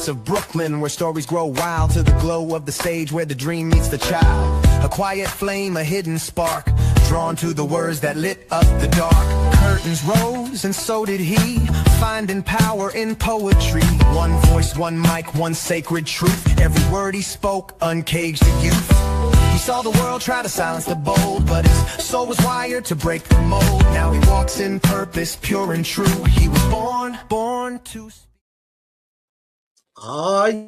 streets of Brooklyn, where stories grow wild to the glow of the stage where the dream meets the child. A quiet flame, a hidden spark, drawn to the words that lit up the dark. Curtains rose and so did he, finding power in poetry. One voice, one mic, one sacred truth. Every word he spoke uncaged the youth. He saw the world try to silence the bold, but his soul was wired to break the mold. Now he walks in purpose, pure and true. He was born to...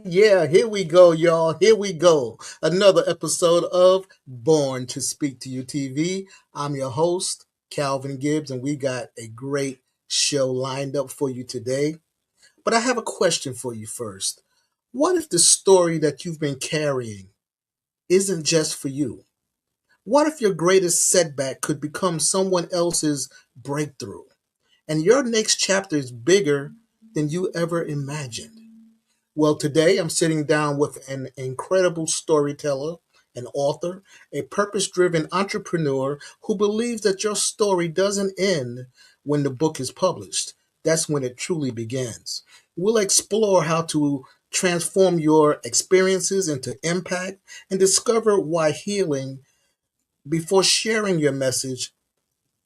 Yeah, here we go, y'all. Here we go. Another episode of Born to Speak to You TV. I'm your host, Calvin Gibbs, and we got a great show lined up for you today. But I have a question for you first. What if the story that you've been carrying isn't just for you? What if your greatest setback could become someone else's breakthrough, and your next chapter is bigger than you ever imagined? Well, today I'm sitting down with an incredible storyteller, an author, a purpose-driven entrepreneur who believes that your story doesn't end when the book is published. That's when it truly begins. We'll explore how to transform your experiences into impact and discover why healing before sharing your message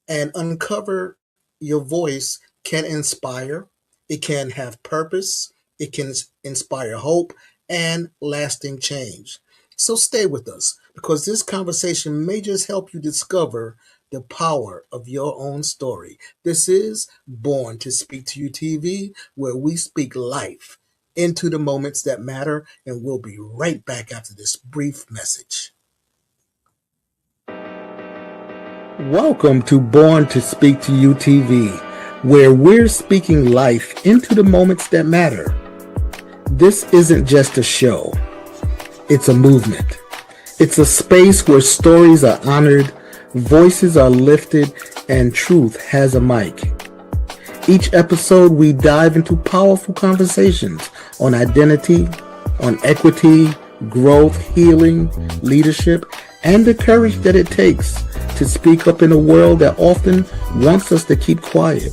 and uncover your voice can inspire, it can have purpose, it can inspire hope and lasting change. So stay with us, because this conversation may just help you discover the power of your own story. This is Born to Speak to You TV, where we speak life into the moments that matter, and we'll be right back after this brief message. Welcome to Born to Speak to You TV, where we're speaking life into the moments that matter. This isn't just a show. It's a movement. It's a space where stories are honored, voices are lifted, and truth has a mic. Each episode, we dive into powerful conversations on identity, on equity, growth, healing, leadership, and the courage that it takes to speak up in a world that often wants us to keep quiet.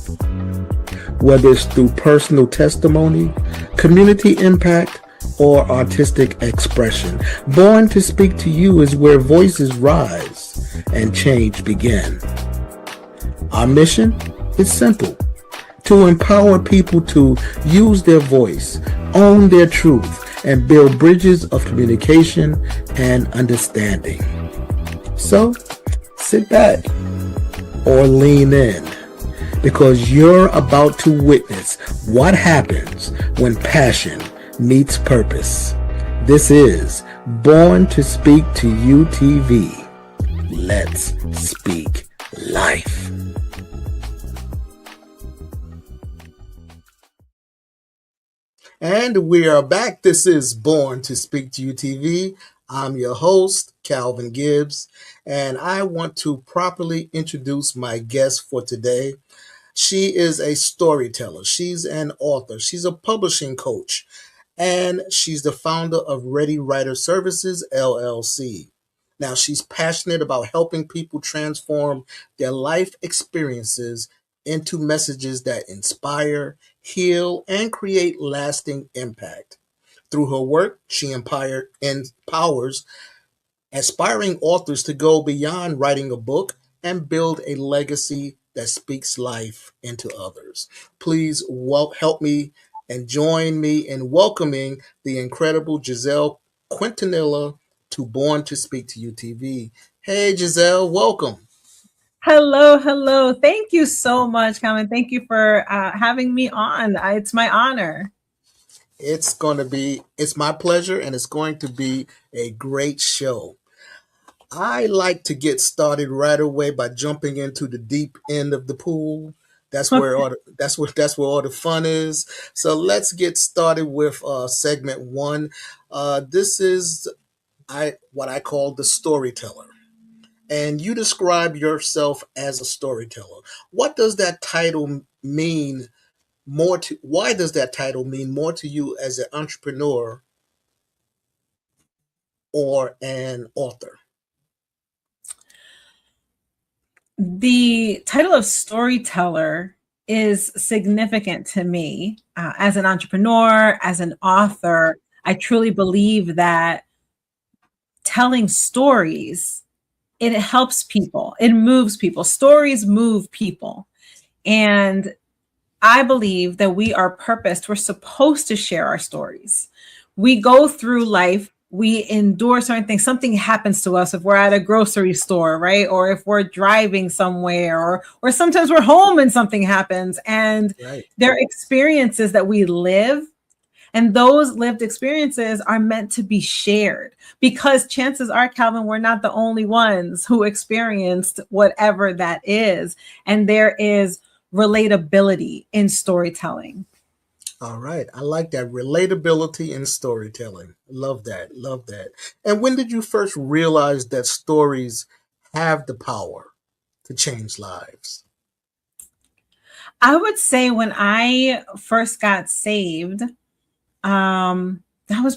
Whether it's through personal testimony, community impact, or artistic expression, Born to Speak to You is where voices rise and change begin. Our mission is simple: to empower people to use their voice, own their truth, and build bridges of communication and understanding. So, sit back or lean in, because you're about to witness what happens when passion meets purpose. This is Born to Speak to You TV. Let's speak life. And we are back. This is Born to Speak to You TV. I'm your host, Calvin Gibbs, and I want to properly introduce my guest for today. She is a storyteller. She's an author. She's a publishing coach, and she's the founder of Ready Writer Services, LLC. Now, she's passionate about helping people transform their life experiences into messages that inspire, heal, and create lasting impact. Through her work, she empowers aspiring authors to go beyond writing a book and build a legacy that speaks life into others. Please help me and join me in welcoming the incredible Giselle Quintanilla to Born to Speak to You TV. Hey, Giselle, welcome. Hello. Thank you so much, Calvin. Thank you for having me on. It's my honor. It's my pleasure, and it's going to be a great show. I like to get started right away by jumping into the deep end of the pool. That's where all the fun is. So let's get started with segment one. This is what I call the storyteller. And you describe yourself as a storyteller. What does that title mean why does that title mean more to you as an entrepreneur or an author? The title of storyteller is significant to me as an entrepreneur, as an author. I truly believe that telling stories, it helps people. It moves people. Stories move people. And I believe that we are purposed. We're supposed to share our stories. We go through life, we endure certain things. Something happens to us if we're at a grocery store, right? Or if we're driving somewhere, or sometimes we're home and something happens. And Right. there are experiences that we live. And those lived experiences are meant to be shared, because chances are, Calvin, we're not the only ones who experienced whatever that is. And there is relatability in storytelling. All right. I like that. Relatability in storytelling. Love that. Love that. And when did you first realize that stories have the power to change lives? I would say when I first got saved, that was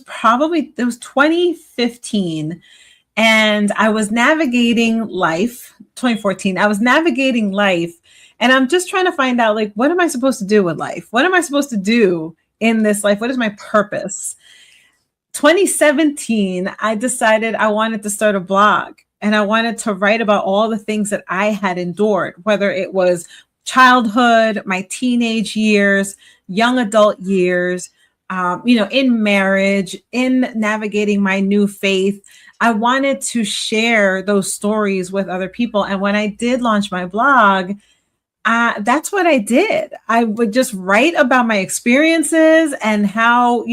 2015. And I was navigating life, 2014. I was navigating life, and I'm just trying to find out, like, what am I supposed to do with life? What am I supposed to do in this life? What is my purpose? 2017, I decided I wanted to start a blog, and I wanted to write about all the things that I had endured, whether it was childhood, my teenage years, young adult years, in marriage, in navigating my new faith. I wanted to share those stories with other people. And when I did launch my blog, that's what I did. I would just write about my experiences and how,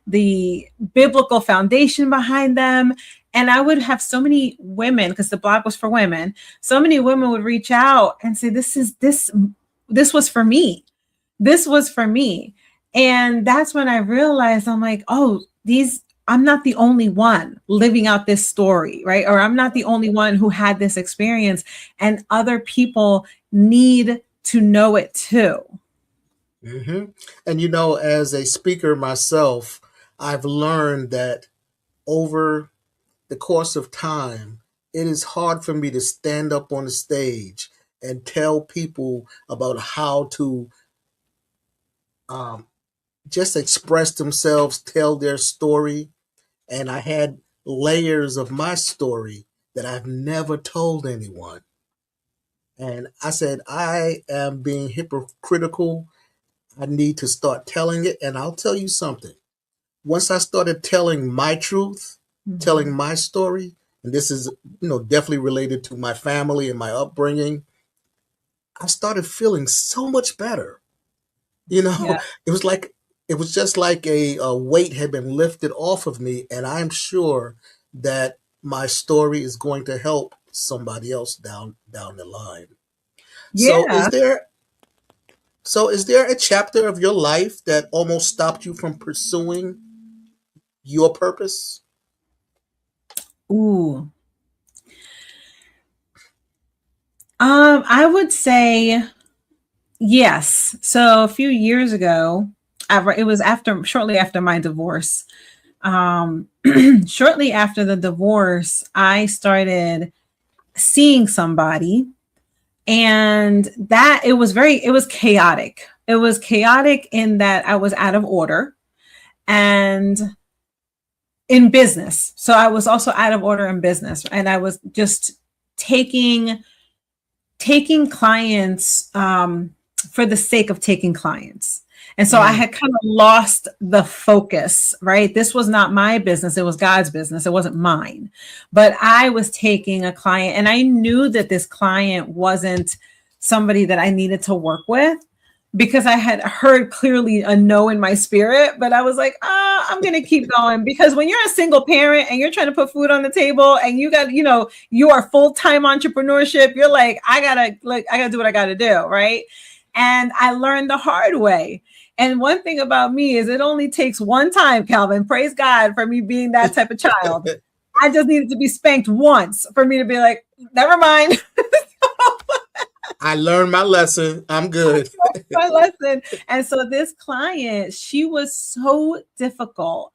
the biblical foundation behind them. And I would have so many women, because the blog was for women, so many women would reach out and say, this was for me. This was for me. And that's when I realized, I'm like, oh, I'm not the only one living out this story, right? Or I'm not the only one who had this experience, and other people need to know it too. Mm-hmm. And as a speaker myself, I've learned that over the course of time, it is hard for me to stand up on the stage and tell people about how to just express themselves, tell their story. And I had layers of my story that I've never told anyone. And I said, I am being hypocritical. I need to start telling it. And I'll tell you something. Once I started telling my truth, telling my story, and this is, definitely related to my family and my upbringing, I started feeling so much better. Yeah. It was just like a weight had been lifted off of me, and I'm sure that my story is going to help somebody else down the line. So Yeah. is there a chapter of your life that almost stopped you from pursuing your purpose? Ooh. I would say yes. So a few years ago, it was shortly after my divorce. Shortly after the divorce, I started seeing somebody, and it was chaotic. It was chaotic in that I was out of order and in business. So I was also out of order in business, and I was just taking clients for the sake of taking clients. And so I had kind of lost the focus, right? This was not my business. It was God's business. It wasn't mine. But I was taking a client, and I knew that this client wasn't somebody that I needed to work with, because I had heard clearly a no in my spirit. But I was like, I'm going to keep going, because when you're a single parent and you're trying to put food on the table, and you got, you are full-time entrepreneurship, you're like, I gotta do what I gotta do. Right. And I learned the hard way. And one thing about me is it only takes one time, Calvin, praise God for me being that type of child. I just needed to be spanked once for me to be like, never mind. I learned my lesson. I'm good. My lesson. And so this client, she was so difficult.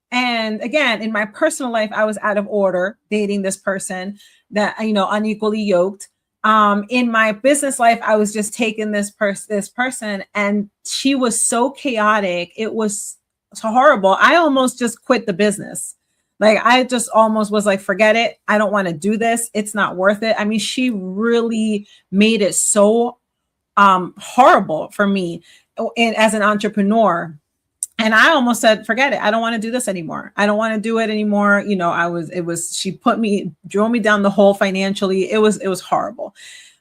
And again, in my personal life, I was out of order dating this person that, unequally yoked. In my business life, I was just taking this person, and she was so chaotic. It was so horrible. I almost just quit the business. Like, I just almost was like, forget it. I don't want to do this. It's not worth it. I mean, she really made it so horrible for me as an entrepreneur. And I almost said, forget it. I don't want to do this anymore. I don't want to do it anymore. You know, she drove me down the hole financially. It was horrible.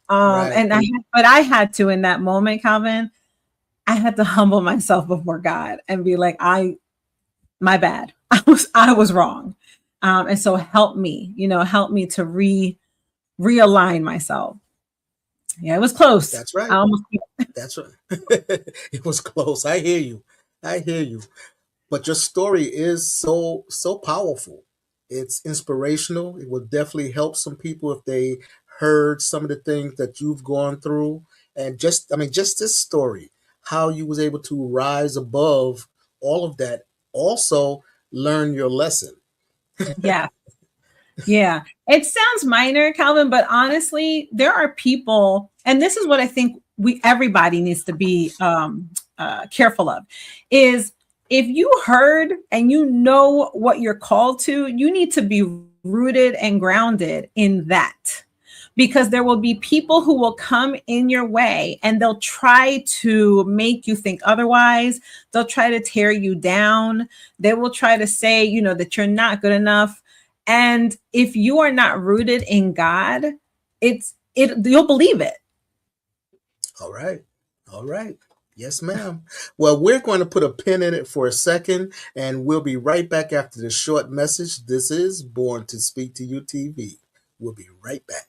Right. But I had to, in that moment, Calvin, I had to humble myself before God and be like, my bad. I was wrong. And so help me to realign myself. Yeah, it was close. That's right. I almost That's right. It was close. I hear you. But your story is so powerful. It's inspirational. It will definitely help some people if they heard some of the things that you've gone through. And just this story, how you was able to rise above all of that. Also learn your lesson. yeah. Yeah. It sounds minor, Calvin, but honestly, there are people, and this is what I think everybody needs to be careful of, is if you heard and you know what you're called to, you need to be rooted and grounded in that. Because there will be people who will come in your way and they'll try to make you think otherwise. They'll try to tear you down. They will try to say, that you're not good enough. And if you are not rooted in God, you'll believe it. All right. Yes, ma'am. Well, we're going to put a pin in it for a second, and we'll be right back after this short message. This is Born to Speak to You TV. We'll be right back.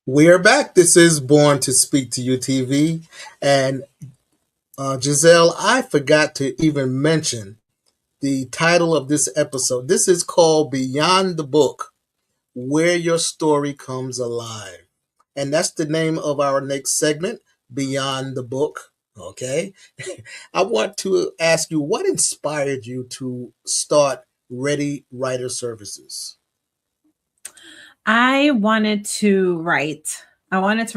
We are back. This is Born to Speak to You TV. And Giselle, I forgot to even mention the title of this episode. This is called Beyond the Book, Where Your Story Comes Alive. And that's the name of our next segment, Beyond the Book. Okay. I want to ask you, what inspired you to start Ready Writer Services? I wanted to write. I wanted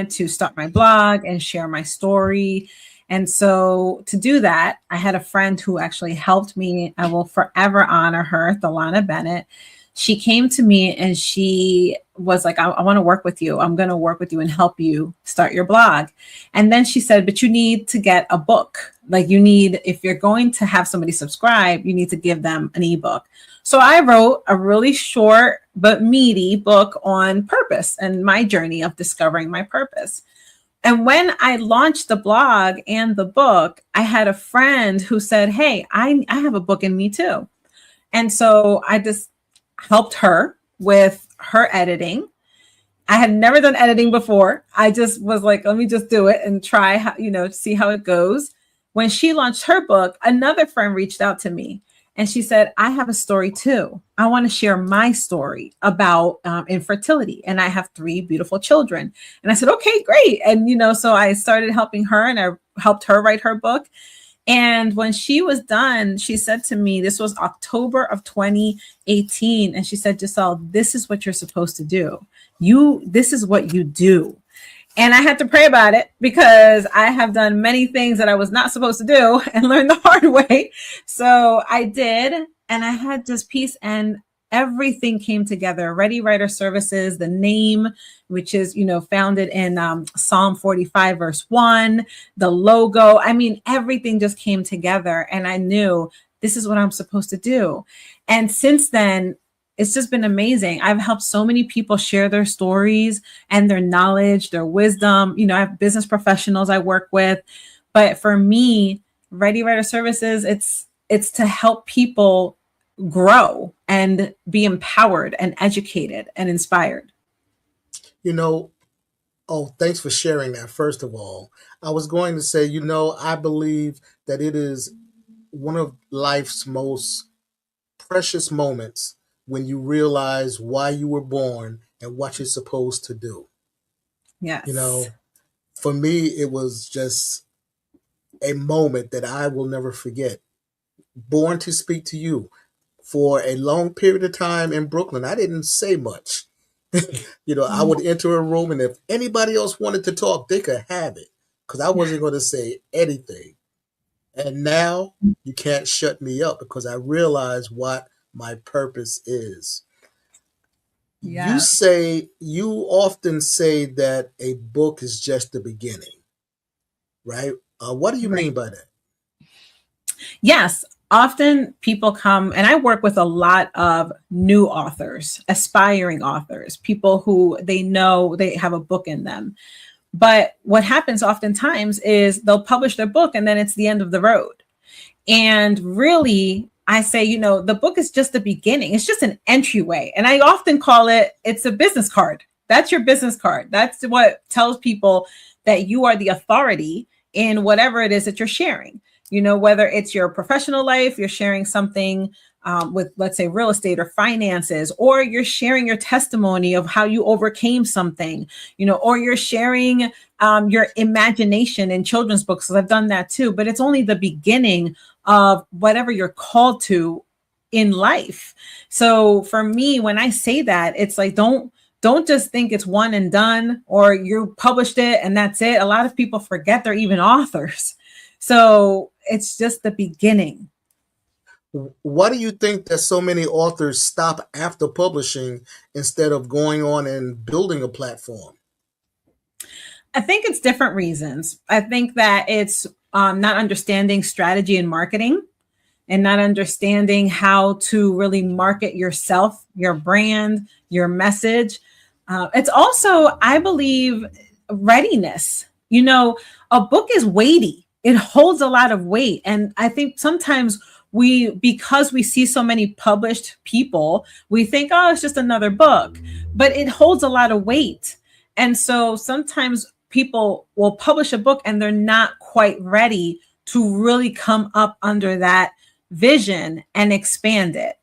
to start my blog and share my story. And so to do that, I had a friend who actually helped me. I will forever honor her, Thelana Bennett. She came to me and she was like, I want to work with you. I'm going to work with you and help you start your blog. And then she said, but you need to get a book. Like, if you're going to have somebody subscribe, you need to give them an ebook. So I wrote a really short but meaty book on purpose and my journey of discovering my purpose. And when I launched the blog and the book, I had a friend who said, hey, I have a book in me too. And so I just helped her with her editing. I had never done editing before. I just was like, let me just do it and try, see how it goes. When she launched her book, another friend reached out to me and she said, I have a story too. I want to share my story about infertility. And I have 3 beautiful children. And I said, okay, great. And, so I started helping her and I helped her write her book. And when she was done, she said to me, this was October of 2018. And she said, Giselle, this is what you're supposed to do. This is what you do. And I had to pray about it because I have done many things that I was not supposed to do and learned the hard way. So I did, and I had this peace, and everything came together. Ready Writer Services, the name, which is, founded in Psalm 45, verse 1, the logo. I mean, everything just came together, and I knew this is what I'm supposed to do. And since then, it's just been amazing. I've helped so many people share their stories and their knowledge, their wisdom. I have business professionals I work with. But for me, Ready Writer Services, it's to help people grow and be empowered and educated and inspired. Thanks for sharing that, first of all. I was going to say, I believe that it is one of life's most precious moments when you realize why you were born and what you're supposed to do. Yes. For me, it was just a moment that I will never forget. Born to speak to you. For a long period of time in Brooklyn, I didn't say much. I would enter a room, and if anybody else wanted to talk, they could have it because I wasn't going to say anything. And now you can't shut me up because I realize what my purpose is. Yeah. You often say that a book is just the beginning, right? What do you mean by that? Yes. Often people come, and I work with a lot of new authors, aspiring authors, people who they know they have a book in them. But what happens oftentimes is they'll publish their book and then it's the end of the road. And really, I say, the book is just the beginning. It's just an entryway. And I often call it's a business card. That's your business card. That's what tells people that you are the authority in whatever it is that you're sharing. Whether it's your professional life, you're sharing something with, let's say, real estate or finances, or you're sharing your testimony of how you overcame something, or you're sharing your imagination in children's books. Because I've done that too, but it's only the beginning of whatever you're called to in life. So for me, when I say that, it's like, don't just think it's one and done, or you published it and that's it. A lot of people forget they're even authors. So it's just the beginning. Why do you think that so many authors stop after publishing instead of going on and building a platform? I think it's different reasons. I think that it's not understanding strategy and marketing, and not understanding how to really market yourself, your brand, your message. It's also, I believe, readiness. A book is weighty. It holds a lot of weight. And I think sometimes because we see so many published people, we think, oh, it's just another book, but it holds a lot of weight. And so sometimes people will publish a book and they're not quite ready to really come up under that vision and expand it.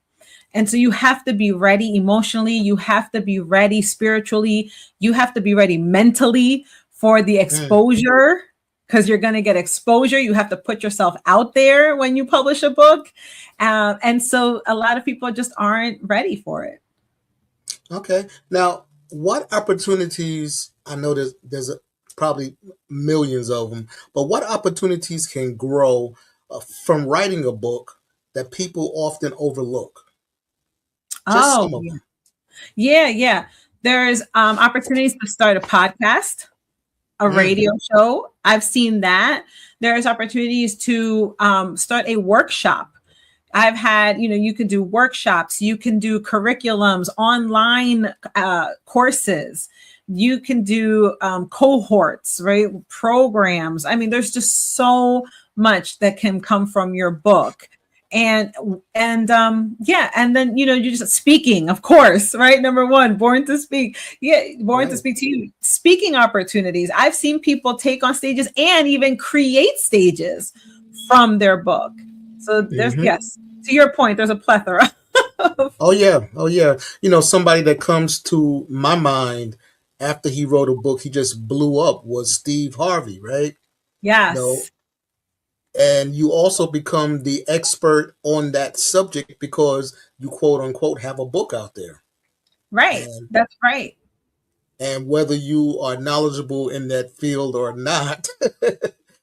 And so you have to be ready emotionally. You have to be ready spiritually. You have to be ready mentally for the exposure. Because you're going to get exposure. You have to put yourself out there when you publish a book. And so a lot of people just aren't ready for it. Okay. Now, what opportunities, I know there's probably millions of them, but what opportunities can grow from writing a book that people often overlook? Just some of them. Yeah. There's opportunities to start a podcast, a radio show. I've seen that. There's opportunities to start a workshop. I've had, you can do workshops, you can do curriculums, online courses, you can do cohorts, right? Programs. I mean, there's just so much that can come from your book. And then, you're just speaking, of course, right? Number one, born to speak. Yeah. Born to speak to you. Speaking opportunities. I've seen people take on stages and even create stages from their book. So there's, yes, to your point, there's a plethora. Oh yeah. Somebody that comes to my mind after he wrote a book, he just blew up, was Steve Harvey, right? Yes. And you also become the expert on that subject because you, quote unquote, have a book out there. Right. That's right. And whether you are knowledgeable in that field or not,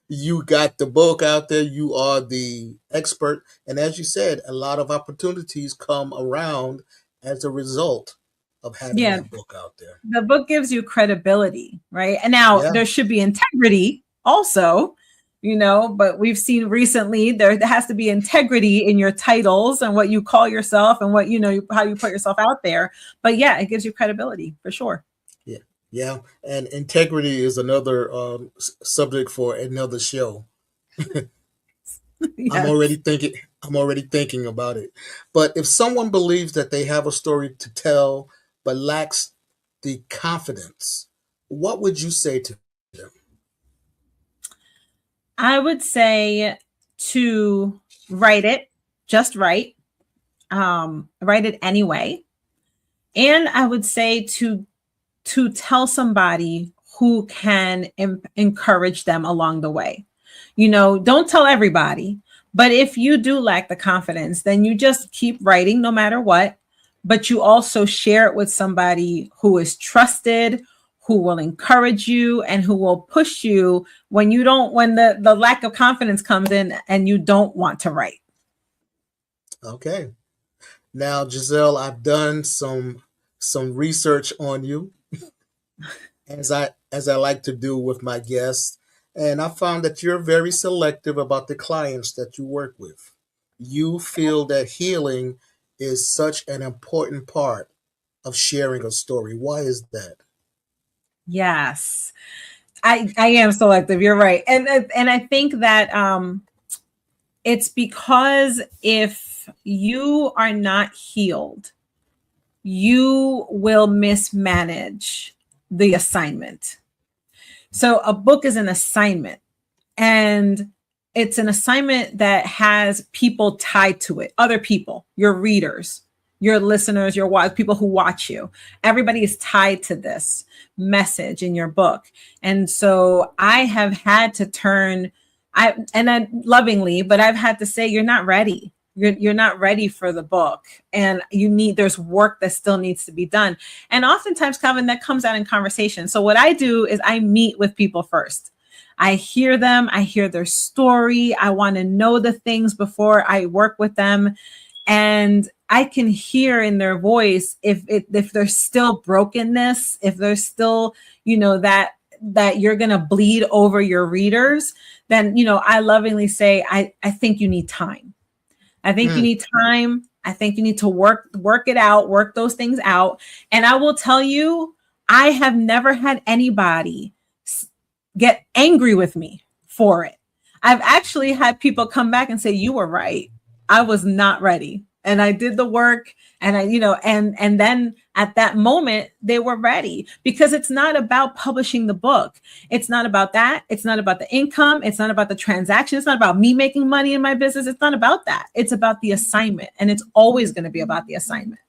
you got the book out there. You are the expert. And as you said, a lot of opportunities come around as a result of having Yeah, that book out there. the book gives you credibility, right? And now Yeah. there should be integrity also, but we've seen recently there has to be integrity in your titles and what you call yourself and what, how you put yourself out there. But yeah, it gives you credibility for sure. Yeah. Yeah. And integrity is another subject for another show. I'm Yes. already thinking. I'm already thinking about it. But if someone believes that they have a story to tell but lacks the confidence, what would you say to them? I would say to write it, just write it anyway. And I would say to tell somebody who can encourage them along the way. Don't tell everybody, but if you do lack the confidence, then you just keep writing no matter what, but you also share it with somebody who is trusted, who will encourage you and who will push you when the lack of confidence comes in and you don't want to write. Okay. Now, Giselle, I've done some research on you, as I like to do with my guests, and I found that you're very selective about the clients that you work with. You feel that healing is such an important part of sharing a story. Why is that? Yes. I am selective. You're right. And I think that it's because if you are not healed, you will mismanage the assignment. So a book is an assignment, and it's an assignment that has people tied to it, other people, your readers, your listeners, people who watch you. Everybody is tied to this message in your book. And so I have had to I lovingly, but I've had to say, you're not ready. You're not ready for the book, and there's work that still needs to be done. And oftentimes, Calvin, that comes out in conversation. So what I do is I meet with people first. I hear them, I hear their story. I want to know the things before I work with them. And I can hear in their voice if there's still brokenness, if there's still, that you're going to bleed over your readers, then, I lovingly say, I think you need time. I think you Hmm. need time. I think you need to work it out, work those things out. And I will tell you, I have never had anybody get angry with me for it. I've actually had people come back and say, you were right. I was not ready. And I did the work, and and then at that moment they were ready, because it's not about publishing the book. It's not about that. It's not about the income. It's not about the transaction. It's not about me making money in my business. It's not about that. It's about the assignment. And it's always going to be about the assignment.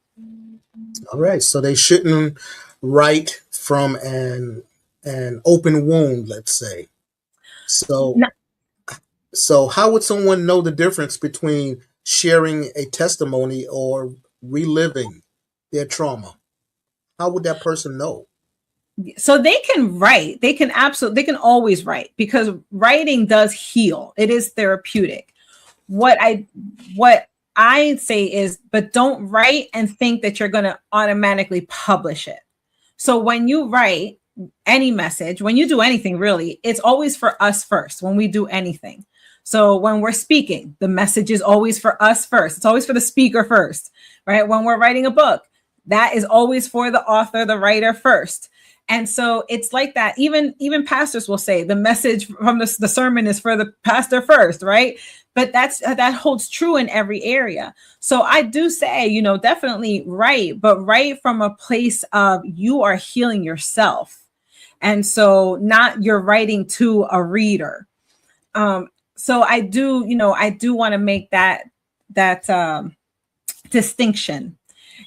All right. So they shouldn't write from an open wound, let's say. So No, so how would someone know the difference between sharing a testimony or reliving their trauma? How would that person know? so they can write. They can always write, because writing does heal. It is therapeutic. What I say is, but don't write and think that you're going to automatically publish it. So when you write any message, when you do anything, really, it's always for us first when we do anything. So when we're speaking, the message is always for us first. It's always for the speaker first, right? When we're writing a book, that is always for the author, the writer first. And so it's like that. Even pastors will say the message from the sermon is for the pastor first, right? But that holds true in every area. So I do say, definitely write, but write from a place of you are healing yourself. And so not you're writing to a reader. So I do want to make that distinction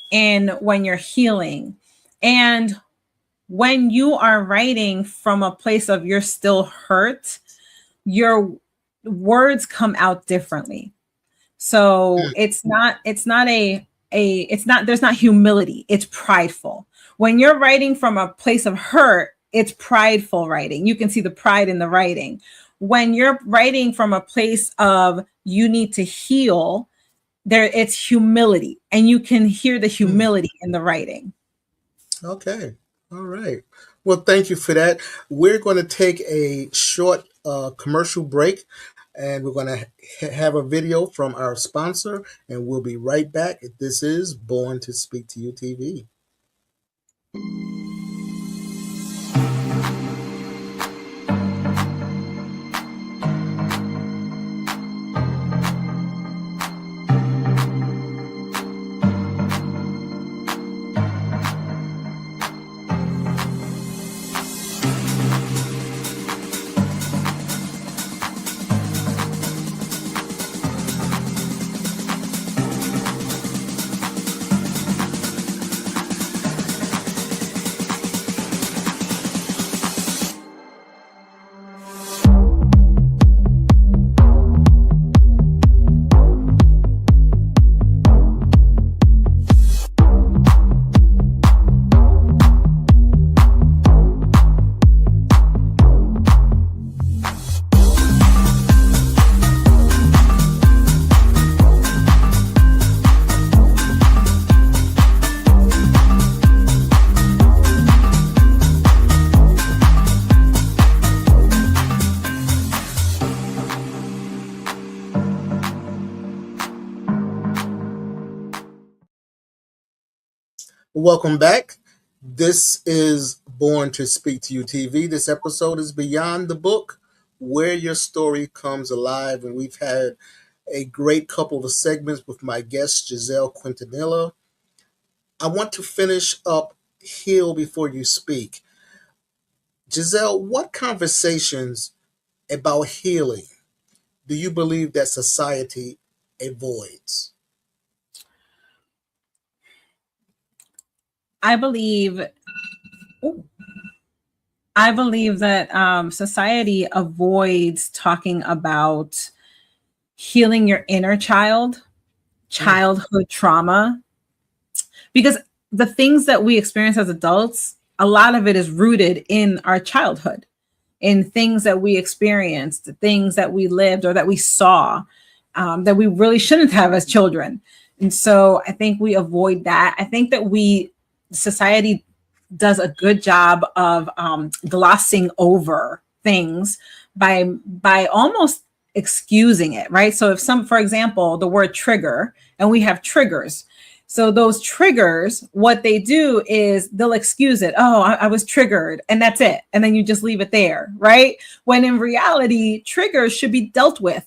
in when you're healing. And when you are writing from a place of you're still hurt, your words come out differently. So there's not humility. It's prideful. When you're writing from a place of hurt, it's prideful writing. You can see the pride in the writing. When you're writing from a place of you need to heal, there it's humility, and you can hear the humility in the writing. Okay. All right. Well, thank you for that. We're going to take a short commercial break, and we're going to have a video from our sponsor, and we'll be right back. This is Born to Speak to You TV. Welcome back. This is Born to Speak to You TV. This episode is Beyond the Book, where your story comes alive. And we've had a great couple of segments with my guest, Giselle Quintanilla. I want to finish up Heal Before You Speak. Giselle, what conversations about healing do you believe that society avoids? I believe that society avoids talking about healing your inner child, childhood trauma, because the things that we experience as adults, a lot of it is rooted in our childhood, in things that we experienced, things that we lived or that we saw, that we really shouldn't have as children. And so I think we avoid that. I think that society does a good job of glossing over things by almost excusing it, right? So for example, the word trigger, and we have triggers. So those triggers, what they do is they'll excuse it. Oh, I was triggered, and that's it. And then you just leave it there, right? When in reality, triggers should be dealt with.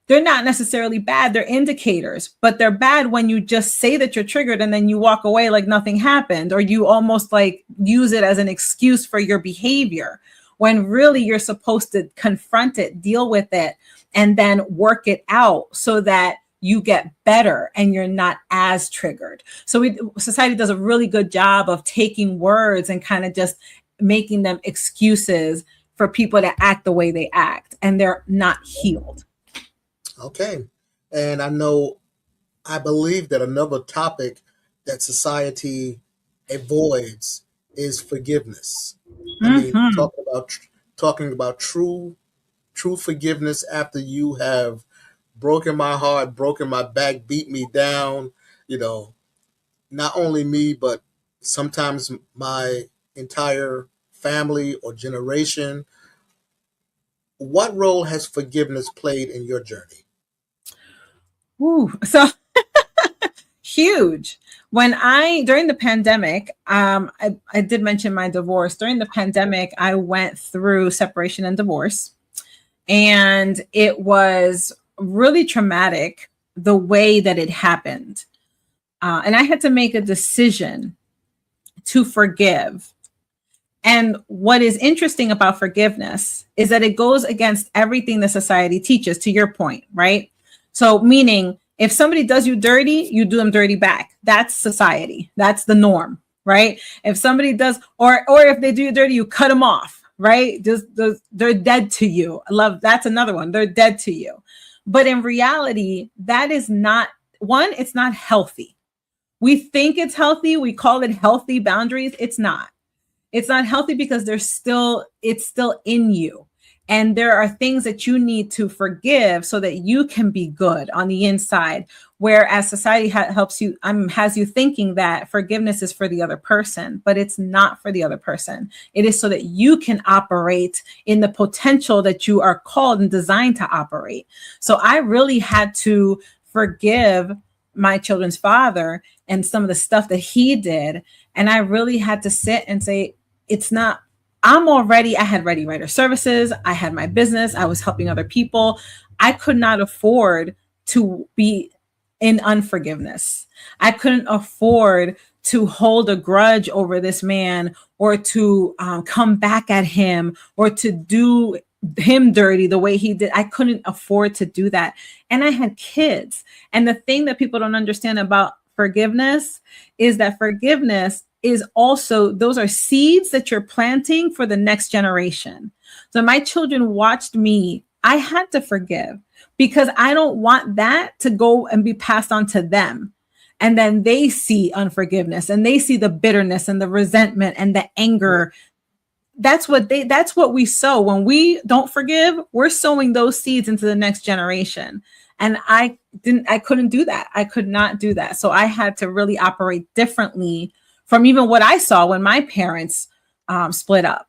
They're not necessarily bad. They're indicators, but they're bad when you just say that you're triggered and then you walk away like nothing happened, or you almost like use it as an excuse for your behavior, when really you're supposed to confront it, deal with it, and then work it out so that you get better and you're not as triggered. So society does a really good job of taking words and kind of just making them excuses for people to act the way they act, and they're not healed. Okay. And I believe that another topic that society avoids is forgiveness. I mean, talking about true forgiveness after you have broken my heart, broken my back, beat me down, not only me, but sometimes my entire family or generation. What role has forgiveness played in your journey? So huge. During the pandemic, I did mention my divorce. During the pandemic, I went through separation and divorce, and it was really traumatic the way that it happened. And I had to make a decision to forgive. And what is interesting about forgiveness is that it goes against everything the society teaches, to your point, right? So meaning if somebody does you dirty, you do them dirty back. That's society. That's the norm, right? If somebody does, or if they do you dirty, you cut them off, right? They're dead to you. That's another one. They're dead to you. But in reality, that is not, one, it's not healthy. We think it's healthy. We call it healthy boundaries. It's not. It's not healthy because it's still in you. And there are things that you need to forgive so that you can be good on the inside. Whereas society helps you, has you thinking that forgiveness is for the other person, but it's not for the other person. It is so that you can operate in the potential that you are called and designed to operate. So I really had to forgive my children's father and some of the stuff that he did. And I really had to sit and say, it's not, I had Ready Writer Services. I had my business. I was helping other people. I could not afford to be in unforgiveness. I couldn't afford to hold a grudge over this man, or to come back at him, or to do him dirty the way he did. I couldn't afford to do that. And I had kids. And the thing that people don't understand about forgiveness is that forgiveness is also, those are seeds that you're planting for the next generation. So my children watched me. I had to forgive because I don't want that to go and be passed on to them. And then they see unforgiveness and they see the bitterness and the resentment and the anger. That's what we sow. When we don't forgive, we're sowing those seeds into the next generation. And I couldn't do that. I could not do that. So I had to really operate differently from even what I saw when my parents split up.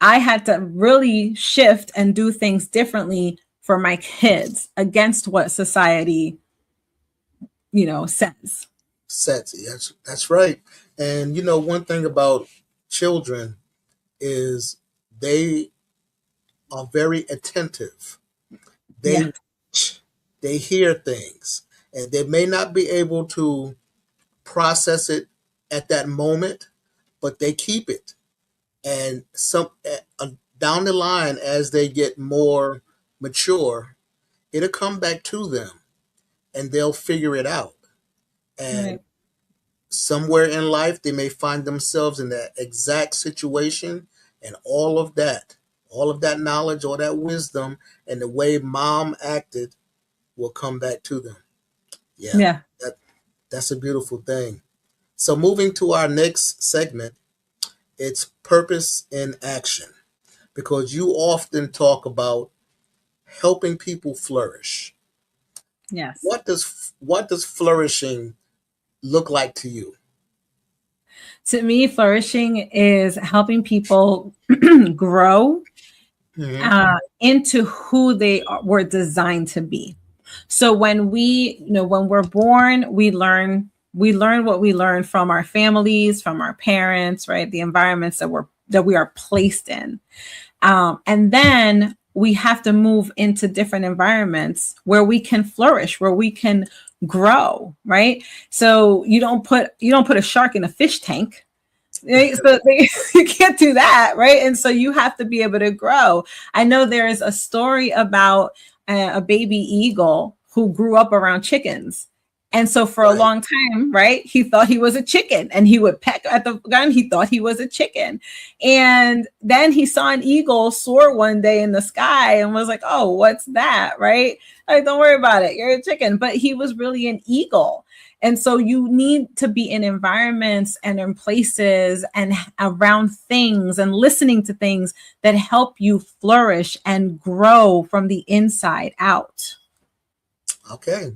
I had to really shift and do things differently for my kids against what society, says. That's right. And one thing about children is they are very attentive. They hear things, and they may not be able to process it at that moment, but they keep it. And down the line, as they get more mature, it'll come back to them, and they'll figure it out. And Right. somewhere in life, they may find themselves in that exact situation, and all of that knowledge, all that wisdom, and the way mom acted will come back to them. Yeah. That's a beautiful thing. So moving to our next segment, it's purpose in action, because you often talk about helping people flourish. Yes. What does flourishing look like to you? To me, flourishing is helping people grow into who they were designed to be. So when when we're born, we learn what we learn from our families, from our parents, right? The environments that we are placed in. And then we have to move into different environments where we can flourish, where we can grow, right? So you don't put a shark in a fish tank. Right? So you can't do that, right? And so you have to be able to grow. I know there is a story about a baby eagle who grew up around chickens. And so for a long time, right, he thought he was a chicken, and he would peck at the gun. He thought he was a chicken. And then he saw an eagle soar one day in the sky and was like, oh, what's that? Right? Like, don't worry about it. You're a chicken. But he was really an eagle. And so you need to be in environments and in places and around things and listening to things that help you flourish and grow from the inside out. Okay.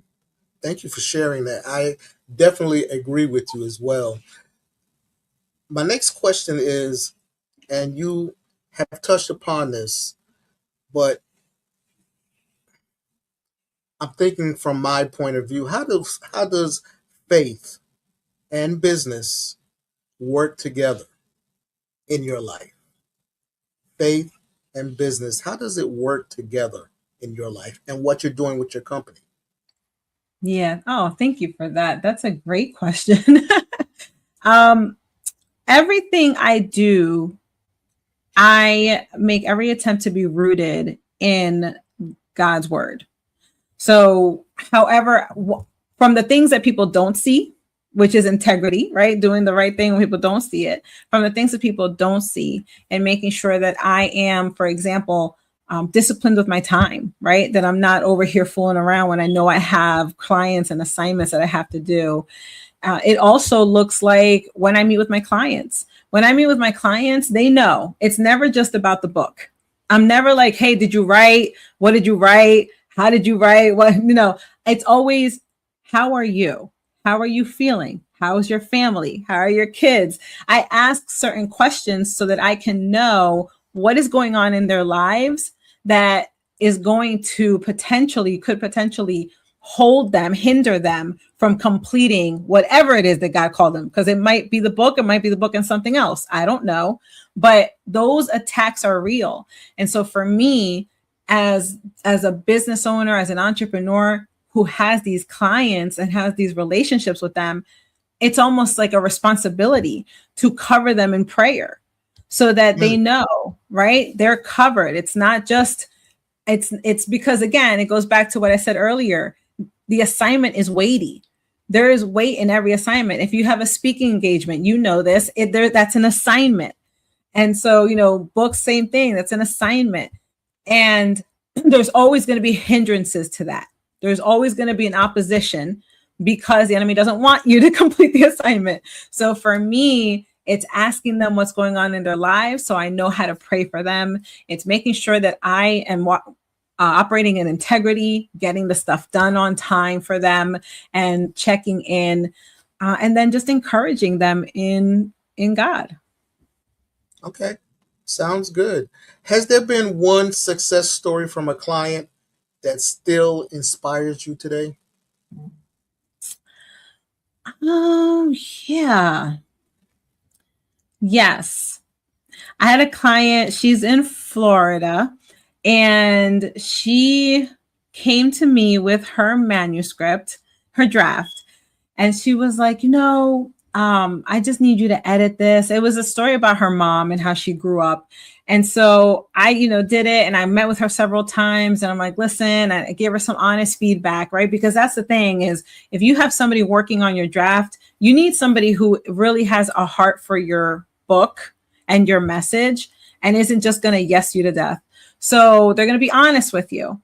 Thank you for sharing that. I definitely agree with you as well. My next question is, and you have touched upon this, but I'm thinking from my point of view, how does faith and business work together in your life? Faith and business, how does it work together in your life and what you're doing with your company? Yeah. Oh, thank you for that. That's a great question. Everything I do, I make every attempt to be rooted in God's word. So, however, from the things that people don't see, which is integrity, right? Doing the right thing when people don't see it, from the things that people don't see, and making sure that I am, for example, disciplined with my time, right? That I'm not over here fooling around when I know I have clients and assignments that I have to do. It also looks like when I meet with my clients. When I meet with my clients, they know it's never just about the book. I'm never like, hey, did you write? What did you write? How did you write? What, it's always, how are you? How are you feeling? How is your family? How are your kids? I ask certain questions so that I can know what is going on in their lives that is going to could potentially hold them, hinder them from completing whatever it is that God called them. Because it might be the book, it might be the book and something else. I don't know. But those attacks are real. And so for me, as a business owner, as an entrepreneur who has these clients and has these relationships with them, it's almost like a responsibility to cover them in prayer so that they know, right? They're covered. It's not just, it's because, again, it goes back to what I said earlier. The assignment is weighty. There is weight in every assignment. If you have a speaking engagement, this, that's an assignment. And so, books, same thing, that's an assignment. And there's always going to be hindrances to that. There's always going to be an opposition because the enemy doesn't want you to complete the assignment. So for me, it's asking them what's going on in their lives so I know how to pray for them. It's making sure that I am operating in integrity, getting the stuff done on time for them, and checking in, and then just encouraging them in God. Okay, sounds good. Has there been one success story from a client that still inspires you today? Oh, yeah. Yes. I had a client, she's in Florida, and she came to me with her manuscript, her draft, and she was like, I just need you to edit this. It was a story about her mom and how she grew up. And so I, did it, and I met with her several times, and I'm like, listen, I gave her some honest feedback, right? Because that's the thing is, if you have somebody working on your draft, you need somebody who really has a heart for your book and your message and isn't just going to yes you to death. So they're going to be honest with you.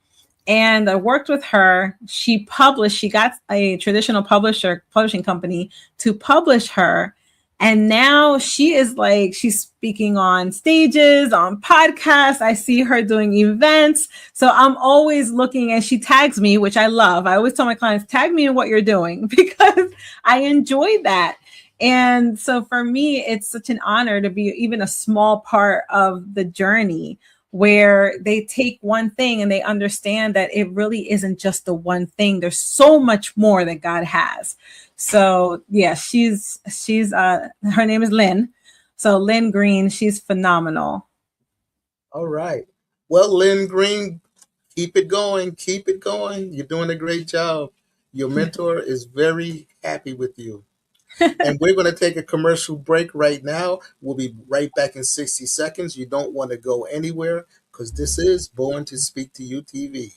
And I worked with her. She got a traditional publishing company to publish her. And now she is she's speaking on stages, on podcasts. I see her doing events. So I'm always looking, and she tags me, which I love. I always tell my clients, tag me in what you're doing because I enjoy that. And so for me, it's such an honor to be even a small part of the journey where they take one thing and they understand that it really isn't just the one thing. There's so much more that God has. So yeah, she's her name is Lynn. So Lynn Green, she's phenomenal. All right. Well, Lynn Green, keep it going. Keep it going. You're doing a great job. Your mentor is very happy with you. And we're going to take a commercial break right now. We'll be right back in 60 seconds. You don't want to go anywhere because this is Born to Speak to You TV.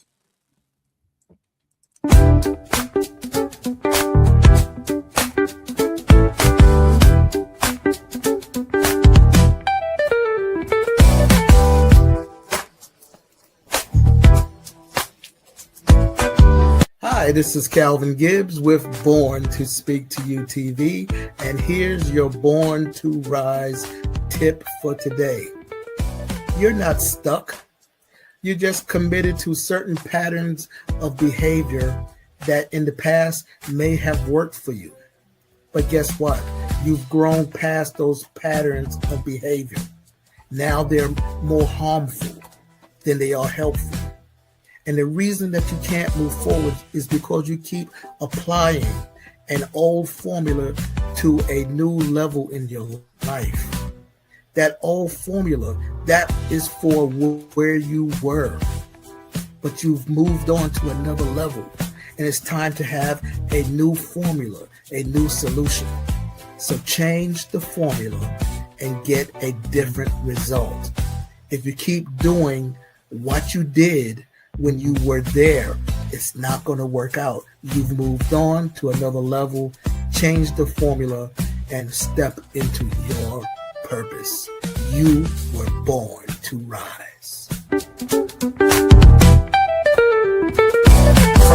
Hi, this is Calvin Gibbs with Born to Speak to You TV, and here's your Born to Rise tip for today. You're not stuck. You're just committed to certain patterns of behavior that in the past may have worked for you. But guess what? You've grown past those patterns of behavior. Now they're more harmful than they are helpful. And the reason that you can't move forward is because you keep applying an old formula to a new level in your life. That old formula, that is for where you were. But you've moved on to another level. And it's time to have a new formula, a new solution. So change the formula and get a different result. If you keep doing what you did when you were there, it's not going to work out. You've moved on to another level, change the formula, and step into your purpose. You were born to rise. From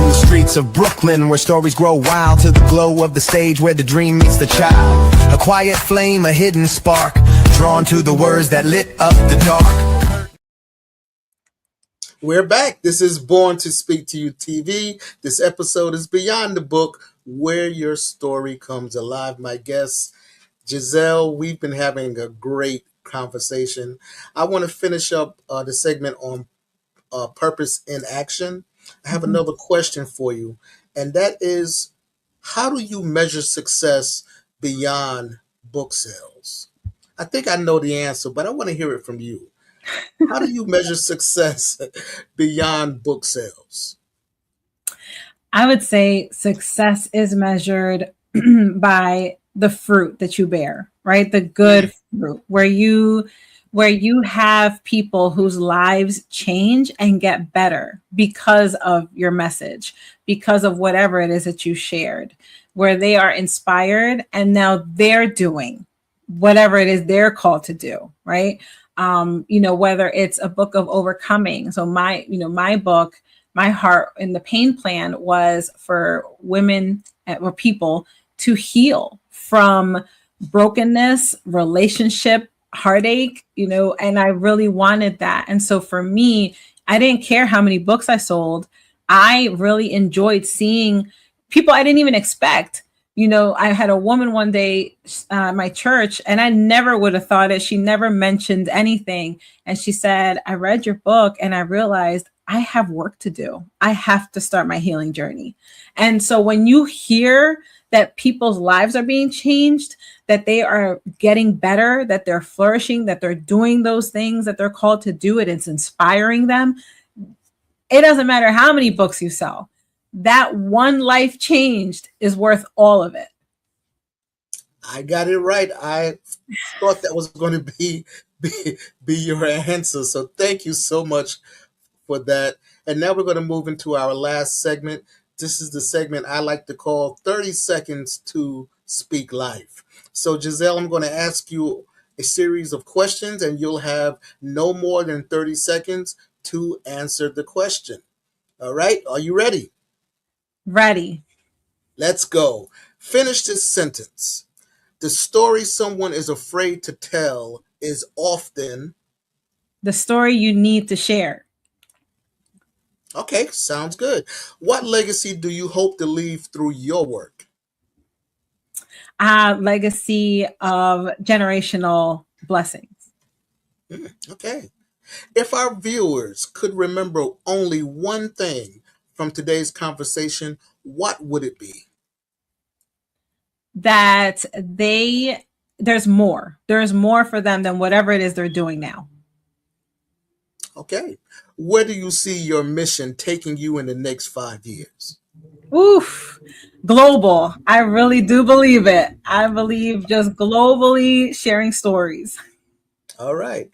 the street streets of Brooklyn, where stories grow wild to the glow of the stage where the dream meets the child. A quiet flame, a hidden spark, drawn to the words that lit up the dark. We're back. This is Born to Speak to You TV. This episode is Beyond the Book, where your story comes alive. My guest, Giselle, we've been having a great conversation. I want to finish up the segment on purpose in action. I have another question for you, and that is, how do you measure success beyond book sales? I think I know the answer, but I want to hear it from you. How do you measure success beyond book sales? I would say success is measured by the fruit that you bear, right? The good fruit, where you have people whose lives change and get better because of your message, because of whatever it is that you shared, where they are inspired and now they're doing whatever it is they're called to do, right? Whether it's a book of overcoming. So my book, my heart in the pain plan was for women or people to heal from brokenness, relationship, heartache, and I really wanted that. And so for me, I didn't care how many books I sold. I really enjoyed seeing people I didn't even expect. I had a woman one day at my church, and I never would have thought it. She never mentioned anything. And she said, I read your book and I realized I have work to do. I have to start my healing journey. And so when you hear that people's lives are being changed, that they are getting better, that they're flourishing, that they're doing those things that they're called to do, it's inspiring them. It doesn't matter how many books you sell. That one life changed is worth all of it. I got it right. I thought that was going to be your answer. So thank you so much for that. And now we're going to move into our last segment. This is the segment I like to call 30 Seconds to Speak Life. So Giselle, I'm going to ask you a series of questions, and you'll have no more than 30 seconds to answer the question. All right. Are you ready? Ready. Let's go. Finish this sentence. The story someone is afraid to tell is often the story you need to share. Okay, sounds good. What legacy do you hope to leave through your work? Legacy of generational blessings. Okay. If our viewers could remember only one thing from today's conversation, what would it be? That there's more. There's more for them than whatever it is they're doing now. Okay. Where do you see your mission taking you in the next 5 years? Oof. Global. I really do believe it. I believe just globally sharing stories. All right.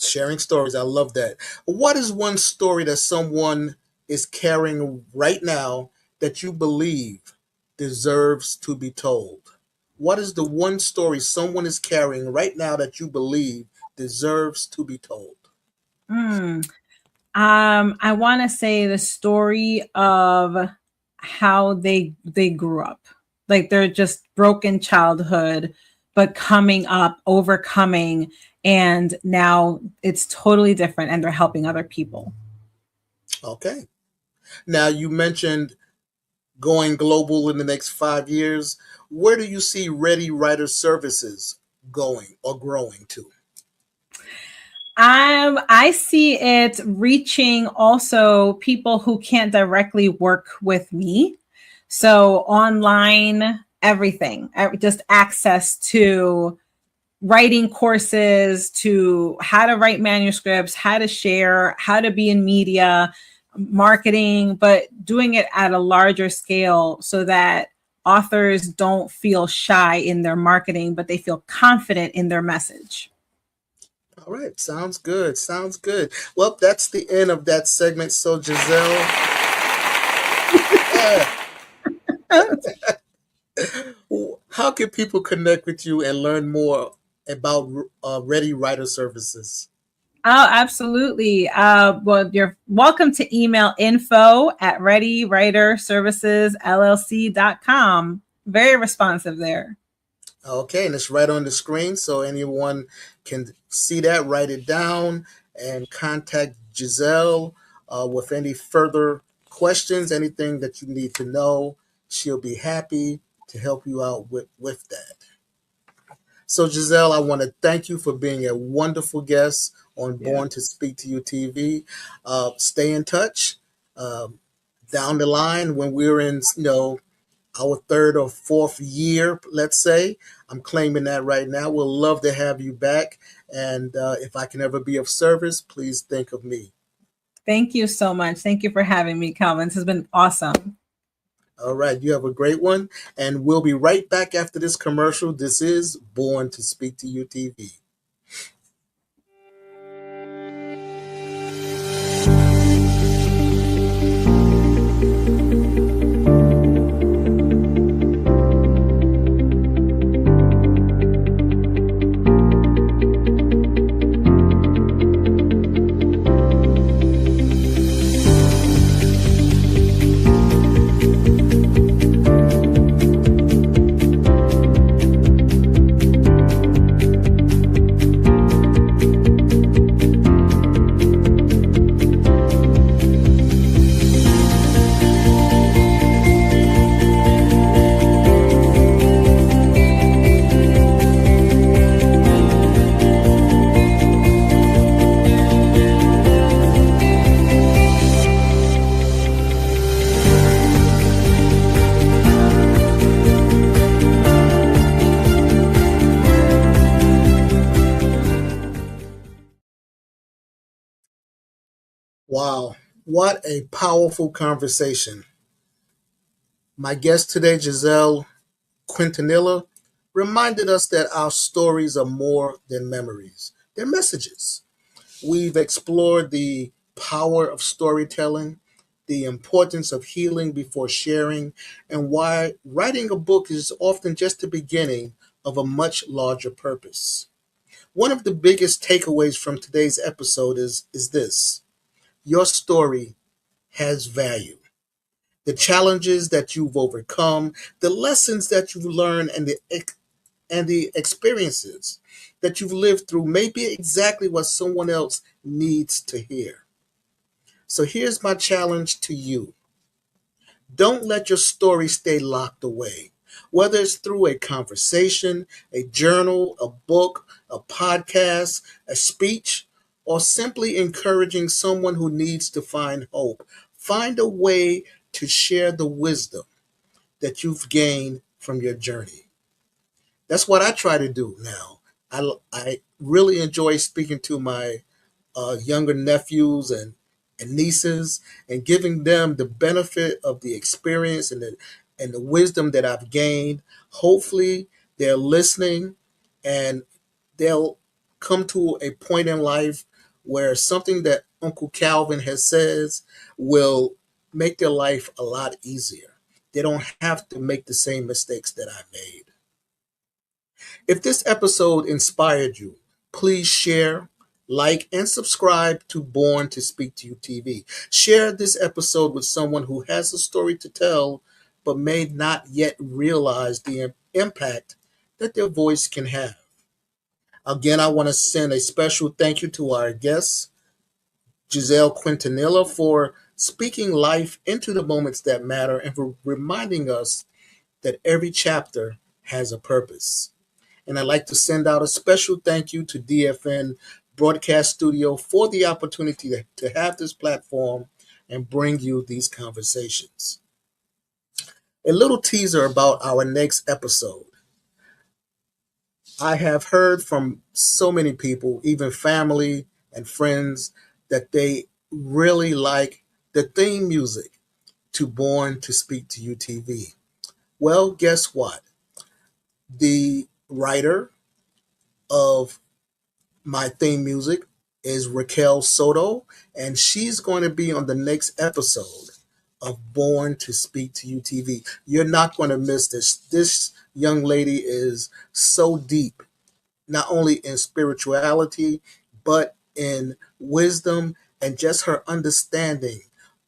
Sharing stories. I love that. What is one story that someone is carrying right now that you believe deserves to be told? What is the one story someone is carrying right now that you believe deserves to be told? I want to say the story of how they grew up. Like they're just broken childhood, but coming up, overcoming, and now it's totally different and they're helping other people. Okay. Now you mentioned going global in the next 5 years. Where do you see Ready Writer Services going or growing to? I see it reaching also people who can't directly work with me. So online, everything, just access to writing courses, to how to write manuscripts, how to share, how to be in media, marketing, but doing it at a larger scale so that authors don't feel shy in their marketing, but they feel confident in their message. All right. Sounds good. Sounds good. Well, that's the end of that segment. So, Giselle, how can people connect with you and learn more about Ready Writer Services? Oh, absolutely. Well, you're welcome to email info@readywriterservicesllc.com. Very responsive there. Okay, and it's right on the screen, so anyone can see that, write it down, and contact Giselle with any further questions, anything that you need to know. She'll be happy to help you out with that. So, Giselle, I want to thank you for being a wonderful guest on Yeah. Born to Speak to You TV. Stay in touch. Um, Down the line, when we're in, our third or fourth year, let's say, I'm claiming that right now. We'll love to have you back. And if I can ever be of service, please think of me. Thank you so much. Thank you for having me, Calvin. This has been awesome. All right, you have a great one. And we'll be right back after this commercial. This is Born to Speak to You TV. Wow, what a powerful conversation. My guest today, Giselle Quintanilla, reminded us that our stories are more than memories, they're messages. We've explored the power of storytelling, the importance of healing before sharing, and why writing a book is often just the beginning of a much larger purpose. One of the biggest takeaways from today's episode is this: your story has value. The challenges that you've overcome, the lessons that you've learned, and the experiences that you've lived through may be exactly what someone else needs to hear. So here's my challenge to you: don't let your story stay locked away. Whether it's through a conversation, a journal, a book, a podcast, a speech, or simply encouraging someone who needs to find hope, find a way to share the wisdom that you've gained from your journey. That's what I try to do now. I really enjoy speaking to my younger nephews and nieces and giving them the benefit of the experience and the wisdom that I've gained. Hopefully, they're listening and they'll come to a point in life where something that Uncle Calvin has says will make their life a lot easier. They don't have to make the same mistakes that I made. If this episode inspired you, please share, like, and subscribe to Born to Speak to You TV. Share this episode with someone who has a story to tell but may not yet realize the impact that their voice can have. Again, I want to send a special thank you to our guest, Giselle Quintanilla, for speaking life into the moments that matter and for reminding us that every chapter has a purpose. And I'd like to send out a special thank you to DFN Broadcast Studio for the opportunity to have this platform and bring you these conversations. A little teaser about our next episode. I have heard from so many people, even family and friends, that they really like the theme music to Born to Speak to You TV. Well, guess what? The writer of my theme music is Raquel Soto, and she's going to be on the next episode of Born to Speak to You TV. You're not going to miss this. This young lady is so deep, not only in spirituality, but in wisdom and just her understanding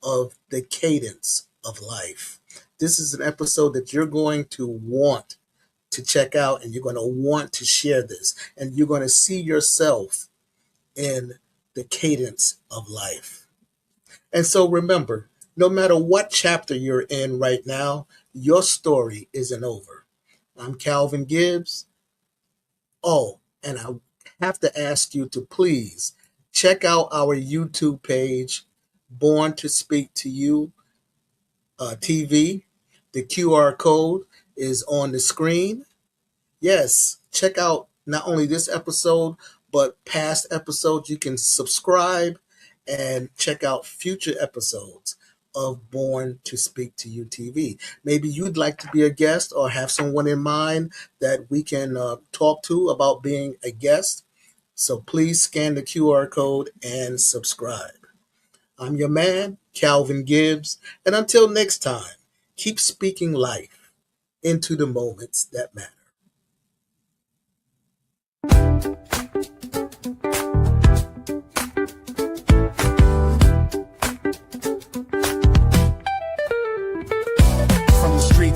of the cadence of life. This is an episode that you're going to want to check out, and you're going to want to share this, and you're going to see yourself in the cadence of life. And so remember, no matter what chapter you're in right now, your story isn't over. I'm Calvin Gibbs. Oh, and I have to ask you to please check out our YouTube page, Born to Speak to You TV. The QR code is on the screen. Yes, check out not only this episode, but past episodes. You can subscribe and check out future episodes of Born to Speak to You TV. Maybe you'd like to be a guest or have someone in mind that we can talk to about being a guest. So please scan the QR code and subscribe. I'm your man, Calvin Gibbs. And until next time, keep speaking life into the moments that matter.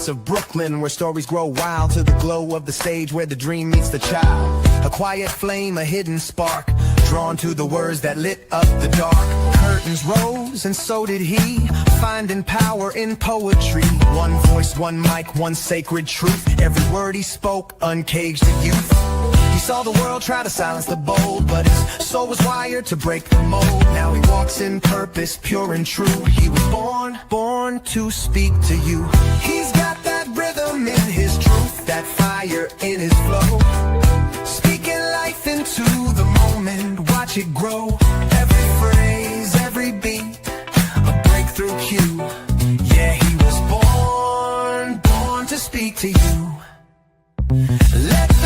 Of Brooklyn, where stories grow wild, to the glow of the stage where the dream meets the child. A quiet flame, a hidden spark, drawn to the words that lit up the dark. Curtains rose and so did he, finding power in poetry. One voice, one mic, one sacred truth. Every word he spoke uncaged the youth. He saw the world try to silence the bold, but his soul was wired to break the mold. Now he walks in purpose, pure and true. He was born to speak to you. He's got that rhythm in his truth, that fire in his flow, speaking life into the moment, watch it grow. Every phrase, every beat, a breakthrough cue. Yeah, he was born to speak to you. Let